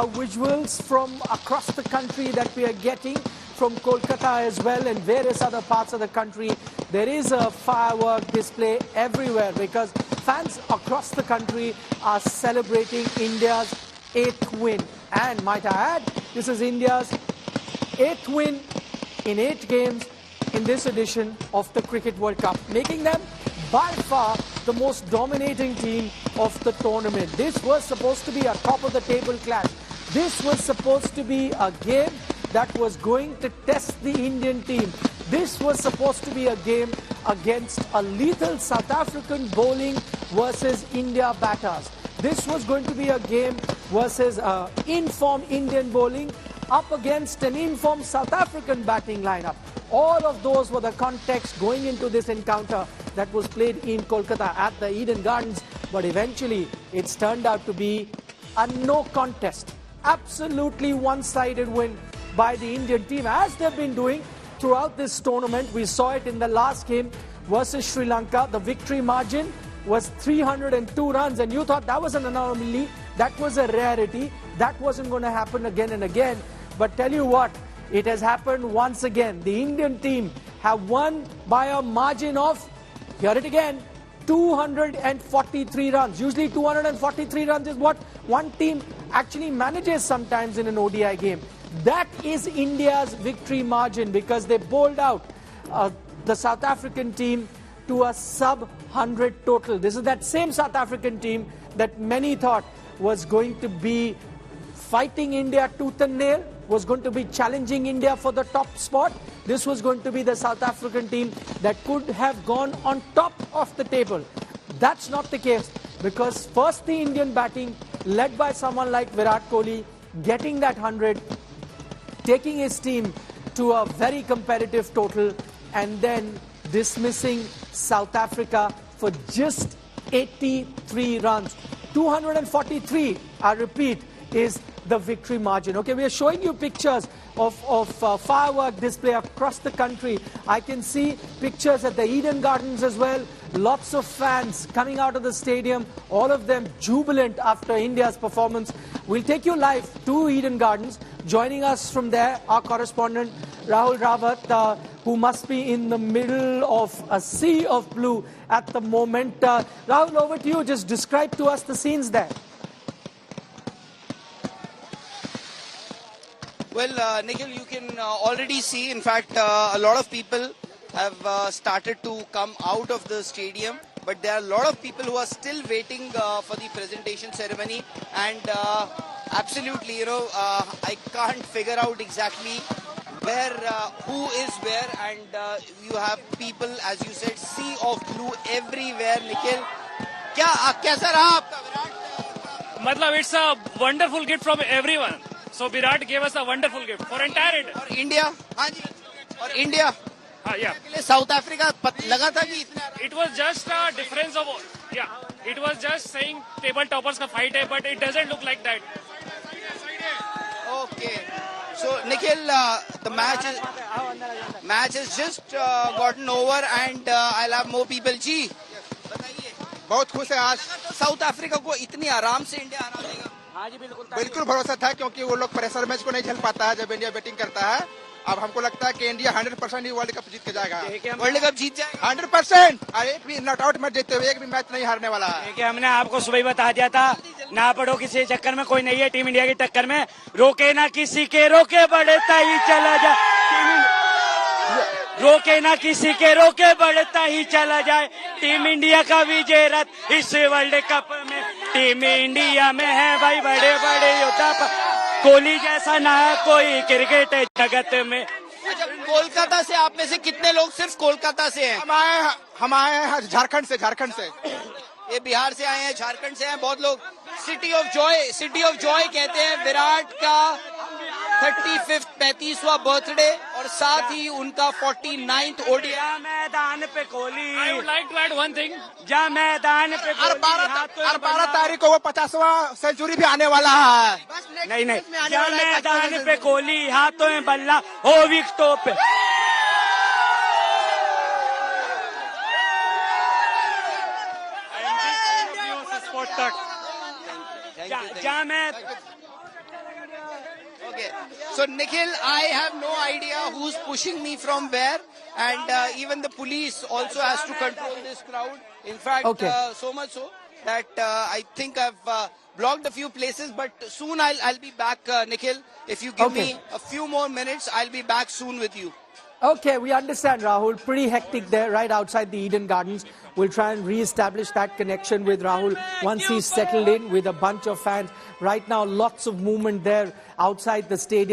visuals from across the country that we are getting from Kolkata as well and various other parts of the country. There is a firework display everywhere because fans across the country are celebrating India's 8th win. And might I add, this is India's 8th win in 8 games in this edition of the Cricket World Cup, making them by far the most dominating team of the tournament. This was supposed to be a top-of-the-table clash. This was supposed to be a game that was going to test the Indian team. This was supposed to be a game against a lethal South African bowling versus India batters. This was going to be a game versus informed Indian bowling up against an informed South African batting lineup. All of those were the context going into this encounter that was played in Kolkata at the Eden Gardens. But eventually, it's turned out to be a no contest. Absolutely one-sided win by the Indian team, as they've been doing throughout this tournament. We saw it in the last game versus Sri Lanka. The victory margin was 302 runs, and you thought that was an anomaly. That was a rarity. That wasn't going to happen again and again. But tell you what, it has happened once again. The Indian team have won by a margin of, hear it again, 243 runs. Usually 243 runs is what one team actually manages sometimes in an ODI game. That is India's victory margin because they bowled out the South African team to a sub-100 total. This is that same South African team that many thought was going to be fighting India tooth and nail, was going to be challenging India for the top spot. This was going to be the South African team that could have gone on top of the table. That's not the case because first the Indian batting led by someone like Virat Kohli getting that 100, taking his team to a very competitive total and then dismissing South Africa for just 83 runs. 243, I repeat, is the victory margin. Okay, we are showing you pictures of firework display across the country. I can see pictures at the Eden Gardens as well. Lots of fans coming out of the stadium, all of them jubilant after India's performance. We'll take you live to Eden Gardens. Joining us from there, our correspondent Rahul Rawat, who must be in the middle of a sea of blue at the moment. Rahul, over to you. Just describe to us the scenes there. Well, Nikhil, you can already see, in fact, a lot of people have started to come out of the stadium, but there are a lot of people who are still waiting for the presentation ceremony. And absolutely, I can't figure out exactly where, who is where, and you have people, as you said, sea of blue everywhere. Nikhil, कैसा रहा आपका विराट? मतलब it's a wonderful gift from everyone. So Virat gave us a wonderful gift for entire India. और India, हाँ जी, और India, हाँ, yeah. के लिए साउथ अफ्रीका लगा था कि इतना. It was just a difference of, yeah. It was just saying table toppers का fight है, but it doesn't look like that. Okay. So Nikhil, the match has just gotten over, and I'll have more people. जी, बताइए. बहुत खुश है आज. South Africa को इतनी आराम से इंडिया हरा देगा. हाँ जी, बिल्कुल भरोसा था क्योंकि वो लोग प्रेशर मैच को नहीं झेल पाता है जब इंडिया बैटिंग करता है. अब हमको लगता है कि इंडिया 100% ही वर्ल्ड कप जीत के जाएगा. वर्ल्ड कप जीत जाएगा 100%. एक भी नॉट आउट मैच जीतते हुए एक भी मैच नहीं हारने वाला है. देखिए, हमने आपको सुबह ही बता दिया था, ना पड़ो किसी चक्कर में, कोई नहीं है टीम इंडिया की टक्कर में. रोके ना किसी के, रोके बढ़ता ही चला जाए. रोके ना किसी के, रोके बढ़ता ही चला जाए. टीम इंडिया का विजय रथ इस वर्ल्ड कप में टीम इंडिया में है भाई. बड़े बड़े योद्धा, कोहली जैसा ना कोई क्रिकेट जगत में. अच्छा, कोलकाता से आप में से कितने लोग सिर्फ कोलकाता से हैं? हम आए हैं झारखंड से. ये बिहार से आए हैं, झारखंड से हैं बहुत लोग. सिटी ऑफ जॉय कहते हैं विराट का 35वां बर्थडे और साथ ही उनका 49th ODI. मैदान पे Kohli. I would like to add one thing. जा मैदान पे और 12 तारीख को वो 50वां सेंचुरी भी आने वाला है. नहीं, जा मैदान पे कोहली, हाथों में बल्ला हो विकेटों पे. Okay. So, Nikhil, I have no idea who's pushing me from where. And even the police also has to control this crowd. In fact, so much so that I think I've blocked a few places. But soon I'll be back, Nikhil. If you give me a few more minutes, I'll be back soon with you. Okay, we understand, Rahul. Pretty hectic there, right outside the Eden Gardens. We'll try and re-establish that connection with Rahul once he's settled in with a bunch of fans. Right now, lots of movement there outside the stadium.